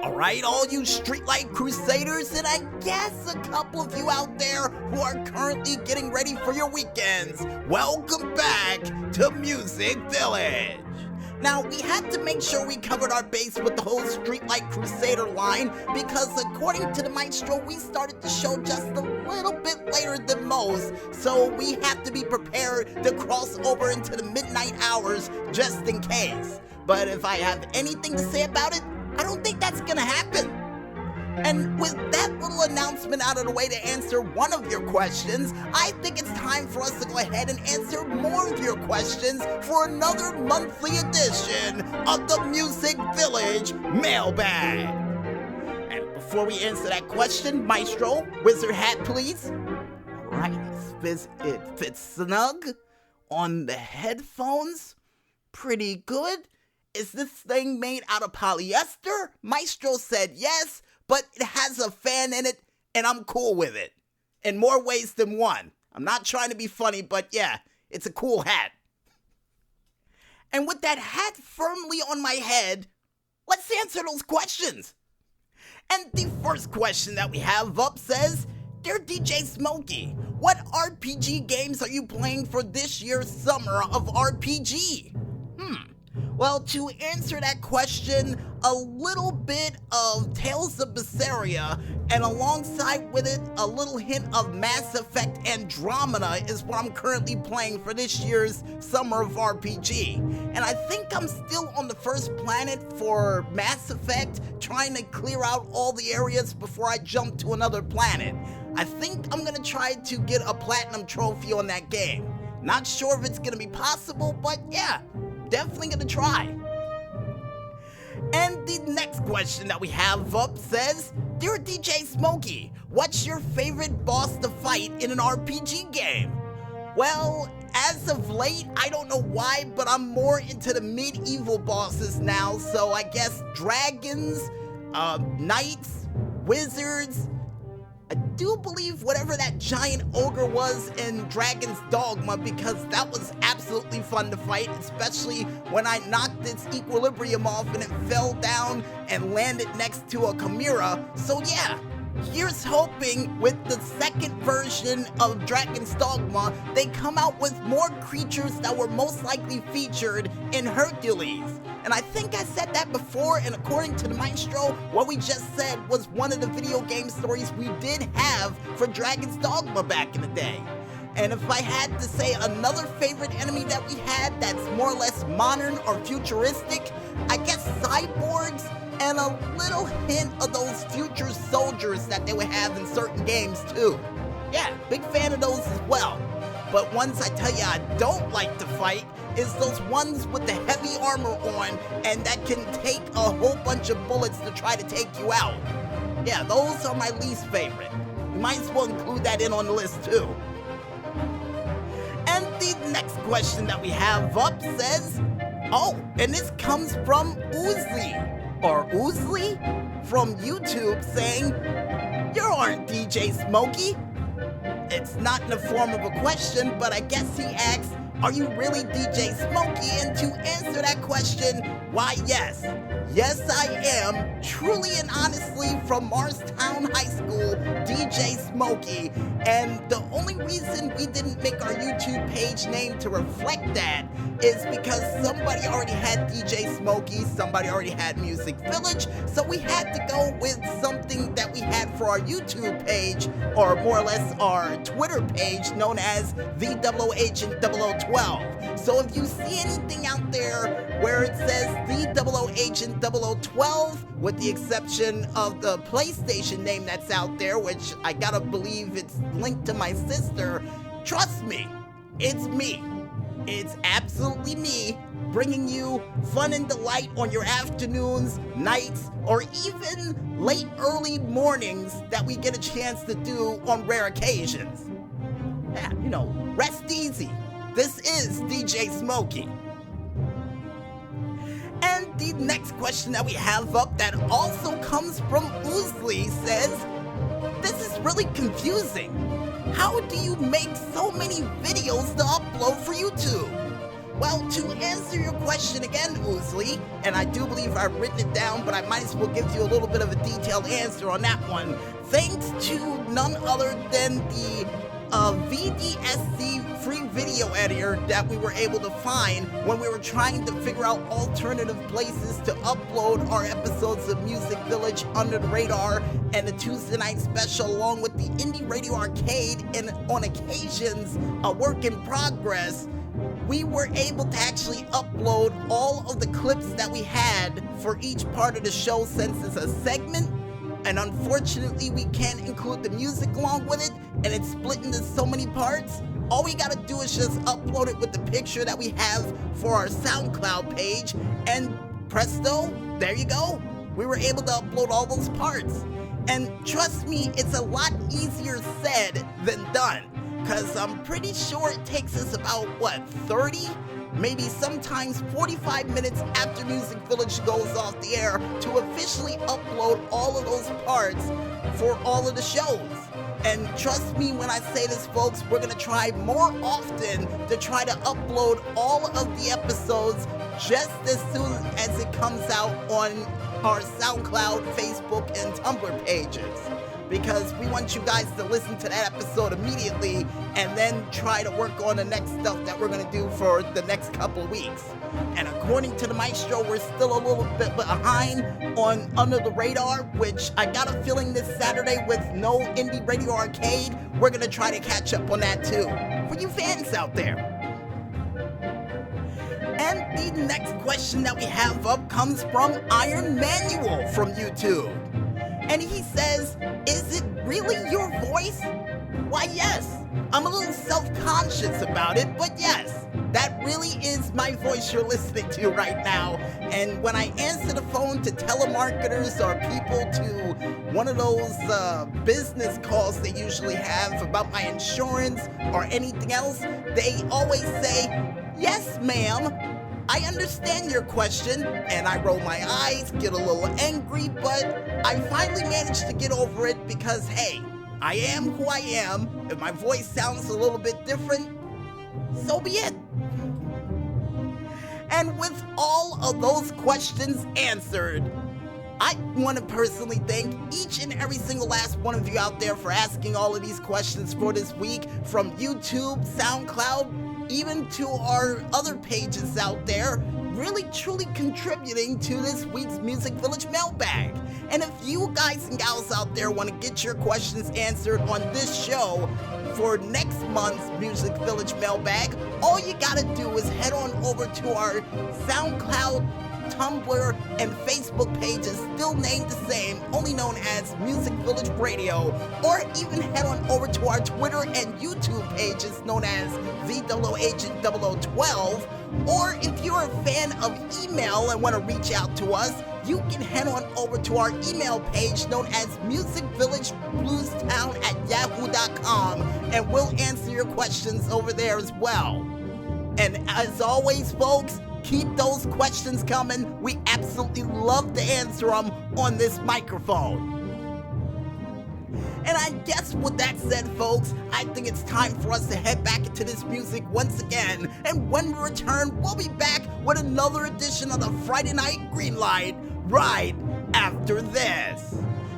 Alright, all you streetlight crusaders, and I guess a couple of you out there who are currently getting ready for your weekends, welcome back to Music Village. Now, we had to make sure we covered our base with the whole Streetlight Crusader line because according to the maestro, we started the show just a little bit later than most, so we have to be prepared to cross over into the midnight hours just in case. But if I have anything to say about it, I don't think that's gonna happen. And with that little announcement out of the way to answer one of your questions, I think it's time for us to go ahead and answer more of your questions for another monthly edition of the Music Village Mailbag. And before we answer that question, Maestro, wizard hat please. Alright, it fits snug on the headphones. Pretty good. Is this thing made out of polyester? Maestro said yes, but it has a fan in it, and I'm cool with it. In more ways than one. I'm not trying to be funny, but yeah, it's a cool hat. And with that hat firmly on my head, let's answer those questions. And the first question that we have up says, Dear DJ Smokey, what RPG games are you playing for this year's summer of RPG? Well, to answer that question, a little bit of Tales of Berseria, and alongside with it, a little hint of Mass Effect Andromeda is what I'm currently playing for this year's Summer of RPG. And I think I'm still on the first planet for Mass Effect, trying to clear out all the areas before I jump to another planet. I think I'm gonna try to get a platinum trophy on that game. Not sure if it's gonna be possible, but yeah. Definitely gonna try. And the next question that we have up says, Dear DJ Smokey, what's your favorite boss to fight in an RPG game? Well, as of late, I don't know why, but I'm more into the medieval bosses now, so I guess dragons, knights, wizards. I do believe whatever that giant ogre was in Dragon's Dogma, because that was absolutely fun to fight, especially when I knocked its equilibrium off and it fell down and landed next to a chimera. So yeah, here's hoping with the second version of Dragon's Dogma, they come out with more creatures that were most likely featured in Hercules. And I think I said that before, and according to the maestro, what we just said was one of the video game stories we did have for Dragon's Dogma back in the day. And if I had to say another favorite enemy that we had that's more or less modern or futuristic, I guess cyborgs and a little hint of those future soldiers that they would have in certain games too. Yeah, big fan of those as well. But ones I tell you I don't like to fight is those ones with the heavy armor on and that can take a whole bunch of bullets to try to take you out. Yeah, those are my least favorite. You might as well include that in on the list too. And the next question that we have up says, oh, and this comes from Oozly from YouTube saying, you aren't DJ Smokey. It's not in the form of a question, but I guess he asks, are you really DJ Smokey? And to answer that question, why yes. Yes, I am, truly and honestly, from Morristown High School, DJ Smokey. And the only reason we didn't make our YouTube page name to reflect that is because somebody already had DJ Smokey, somebody already had Music Village, so we had to go with something that we had for our YouTube page, or more or less our Twitter page, known as the 00Agent0012. So if you see anything out there where it says the 00Agent0012, with the exception of the PlayStation name that's out there, which I gotta believe it's linked to my sister, trust me, it's me. It's absolutely me, bringing you fun and delight on your afternoons, nights, or even late early mornings that we get a chance to do on rare occasions. Yeah, you know, rest easy. This is DJ Smokey. And the next question that we have up that also comes from Oozly says, this is really confusing. How do you make so many videos to upload for YouTube? Well, to answer your question again, Oozly, and I do believe I've written it down, but I might as well give you a little bit of a detailed answer on that one. Thanks to none other than the VDSC free video editor that we were able to find when we were trying to figure out alternative places to upload our episodes of Music Village Under the Radar and the Tuesday Night Special, along with the Indie Radio Arcade and on occasions a work in progress. We were able to actually upload all of the clips that we had for each part of the show, since it's a segment, and unfortunately we can't include the music along with it, and it's split into so many parts. All we gotta do is just upload it with the picture that we have for our SoundCloud page, and presto, there you go. We were able to upload all those parts. And trust me, it's a lot easier said than done, because I'm pretty sure it takes us about, 30? Maybe sometimes 45 minutes after Music Village goes off the air to officially upload all of those parts for all of the shows. And trust me when I say this, folks, we're going to try more often to try to upload all of the episodes just as soon as it comes out on our SoundCloud, Facebook, and Tumblr pages, because we want you guys to listen to that episode immediately and then try to work on the next stuff that we're going to do for the next couple of weeks. And according to the Maestro, we're still a little bit behind on Under the Radar, which I got a feeling this Saturday with no Indie Radio Arcade, we're going to try to catch up on that too, for you fans out there. And the next question that we have up comes from Iron Manual from YouTube. And he says, is it really your voice? Why, yes. I'm a little self-conscious about it, but yes, that really is my voice you're listening to right now. And when I answer the phone to telemarketers or people to one of those business calls they usually have about my insurance or anything else, they always say, yes, ma'am. I understand your question, and I roll my eyes, get a little angry, but I finally managed to get over it because, hey, I am who I am. If my voice sounds a little bit different, so be it. And with all of those questions answered, I want to personally thank each and every single last one of you out there for asking all of these questions for this week, from YouTube, SoundCloud, even to our other pages out there, really truly contributing to this week's Music Village Mailbag. And if you guys and gals out there want to get your questions answered on this show for next month's Music Village Mailbag, all you gotta do is head on over to our SoundCloud, Tumblr, and Facebook pages, still named the same, only known as Music Village Radio, or even head on over to our Twitter and YouTube pages known as VAAGENT0012, or if you're a fan of email and want to reach out to us, you can head on over to our email page known as musicvillagebluestown@yahoo.com, and we'll answer your questions over there as well. And as always, folks, keep those questions coming. We absolutely love to answer them on this microphone. And I guess with that said, folks, I think it's time for us to head back into this music once again. And when we return, we'll be back with another edition of the Friday Night Greenlight right after this.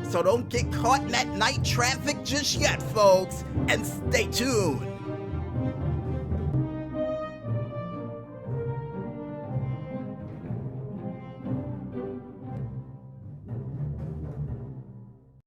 So don't get caught in that night traffic just yet, folks, and stay tuned.